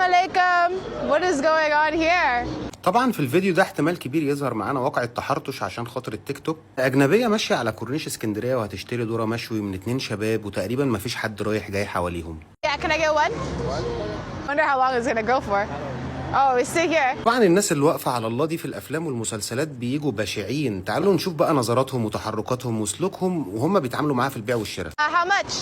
عليكم. What is going on here? طبعا في الفيديو ده احتمال كبير يظهر معانا واقع التحرطش عشان خاطر التيك توك. اجنبيه ماشيه على كورنيش اسكندريه وهتشتري ذره مشوي من 2 شباب وتقريبا مفيش حد رايح جاي حواليهم. Yeah, can I get one? Wonder how long it's gonna go for. Oh, we sit here. طبعا الناس اللي واقفه على الله دي في الافلام والمسلسلات بيجوا بشعين. تعالوا نشوف بقى نظراتهم وتحركاتهم وسلوكهم وهم بيتعاملوا معاها في البيع والشراء. How much?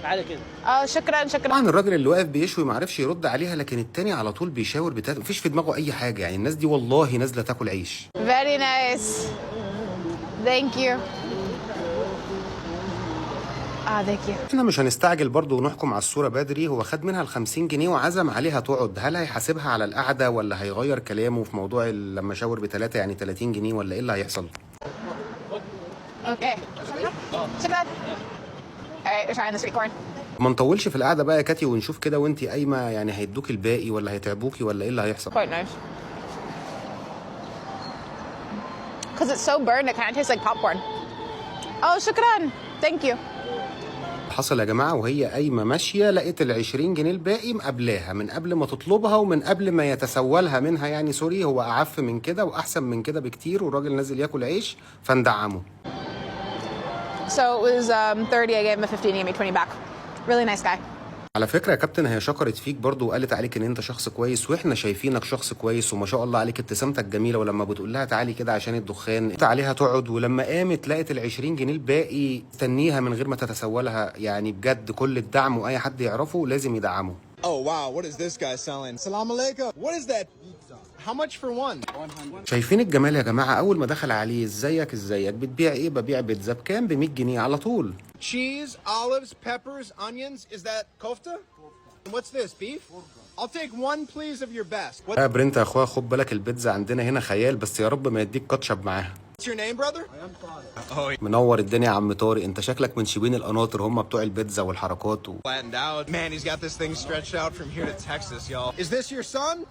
تعالى كده. شكرا. طبعا الراجل اللي واقف بيشوي معرفش يرد عليها، لكن التاني على طول بيشاور مفيش في دماغه اي حاجه. يعني الناس دي والله نازله تاكل عيش. Very nice. Thank you. Thank you. احنا مش هنستعجل برضه ونحكم على الصوره بدري. هو خد منها ال50 جنيه وعزم عليها تقعد. هل هيحاسبها على القعده ولا هيغير كلامه في موضوع لما شاور ب3 يعني 30 جنيه ولا ايه اللي هيحصل؟ Okay. شكرا. Alright, we're trying the sweet corn. ما نطولش في القعده بقى يا كاتي ونشوف كده وانتي قايمه. يعني هيدوك الباقي ولا هيتعبوكي ولا ايه اللي هيحصل؟ Quite nice. Because it's so burned, it kind of tastes like popcorn. شكرا. Thank you. حصل يا جماعه وهي قايمه ماشيه لقيت ال20 جنيه الباقي مقابلاها من قبل ما تطلبها ومن قبل ما يتسولها منها. يعني سوري، هو اعف من كده واحسن من كده بكتير، والراجل نازل ياكل عيش فندعمه. So it was 30. I gave him a 15. He gave me 20 back. Really nice guy. على فكره يا كابتن هي شكرت فيك برضه وقالت عليك ان انت شخص كويس، واحنا شايفينك شخص كويس وما شاء الله عليك ابتسامتك جميله. ولما بتقول لها تعالي كده عشان الدخان انت عليها تقعد، ولما قامت لقت ال20 جنيه الباقي تنيها من غير ما تتسولها. يعني بجد كل الدعم واي حد يعرفه لازم يدعمه. Oh wow, what is this guy selling? Salam alaikum. What is that? How much for one? 100. شايفين الجمال يا جماعه؟ اول ما دخل عليه ازيك بتبيع ايه؟ ببيع بيتزا. بكام؟ ب100 جنيه على طول. Cheese, olives, peppers, onions. Is that kofta? And what's this? Beef? I'll take one please of your best. يا برنت يا اخويا خد بالك البيتزا عندنا هنا خيال، بس يا رب ما يديك كاتشب معاها. What's your name, brother? I am Tariq. منور الدنيا يا عم طارق. انت شكلك من شبين القناطر، هم بتوع البيتزا والحركات Flattened out. Man, he's got this thing stretched out from here to Texas, y'all. Is this your son?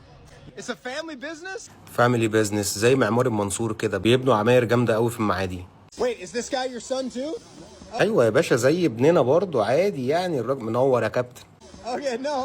It's a family business? فاميلي بيزنس زي معمار المنصور كده، بيبنوا عماير جامده قوي في المعادي. Wait, is this guy your son too? ايوه يا باشا زي ابننا برضو عادي. يعني الراجل منور يا كابتن. Okay, no.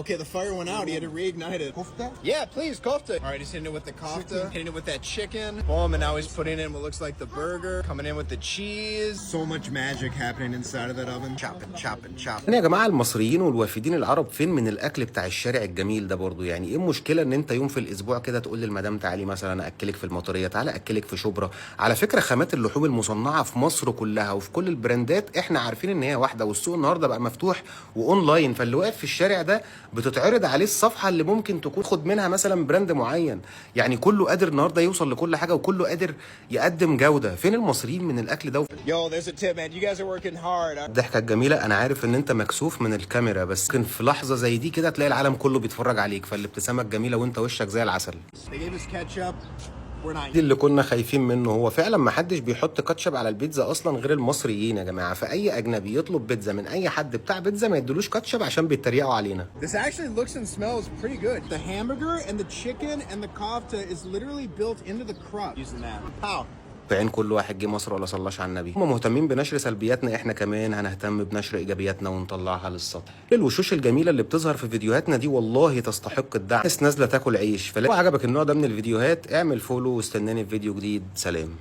Okay, the fire went out. He had to reignite it. Kofta? Yeah, please, kofta. All right, he's hitting it with the kofta, hitting it with that chicken. Boom, and now he's putting in what looks like the burger, coming in with the cheese. So much magic happening inside of that oven. Chopping. يا جماعه المصريين والوافدين العرب فين من الاكل بتاع الشارع الجميل ده برضو؟ يعني ايه المشكله ان انت يوم في الاسبوع كده تقول للمدام تعالي مثلا اكلك في المطريه، تعالى اكلك في شبرا؟ على فكره خامات اللحوم المصنعه في مصر كلها وفي كل البراندات احنا عارفين ان هي واحده، والسوق النهارده بقى مفتوح واونلاين. فاللي واقف في الشارع ده بتتعرض عليه الصفحه اللي ممكن تكون خد منها مثلا براند معين. يعني كله قادر النهارده يوصل لكل حاجه وكله قادر يقدم جوده. فين المصريين من الاكل ده؟ Yo, there's a tip, man. You guys are working hard. الضحكه الجميله. انا عارف ان انت مكسوف من الكاميرا، بس ممكن في لحظه زي دي كده تلاقي العالم كله بيتفرج عليك. فالابتسامه الجميله وانت وشك زي العسل. They gave us ketchup. We're not. دي اللي كنا خايفين منه. هو فعلا ما حدش بيحط كاتشب على البيتزا اصلا غير المصريين يا جماعه. فاي اجنبي يطلب بيتزا من اي حد بتاع بيتزا ما يدلوش كاتشب عشان بيتريقوا علينا. This actually looks and smells pretty good. The hamburger and the chicken and the kofta is literally built into the crust. Using that. How? في عين كل واحد جه مصر ولا صلاش على النبي. هم مهتمين بنشر سلبياتنا، احنا كمان هنهتم بنشر ايجابياتنا ونطلعها للسطح. الوشوش الجميله اللي بتظهر في فيديوهاتنا دي والله تستحق الدعم. ناس نازله تاكل عيش. فلو عجبك النوع ده من الفيديوهات اعمل فولو واستناني في فيديو جديد. سلام.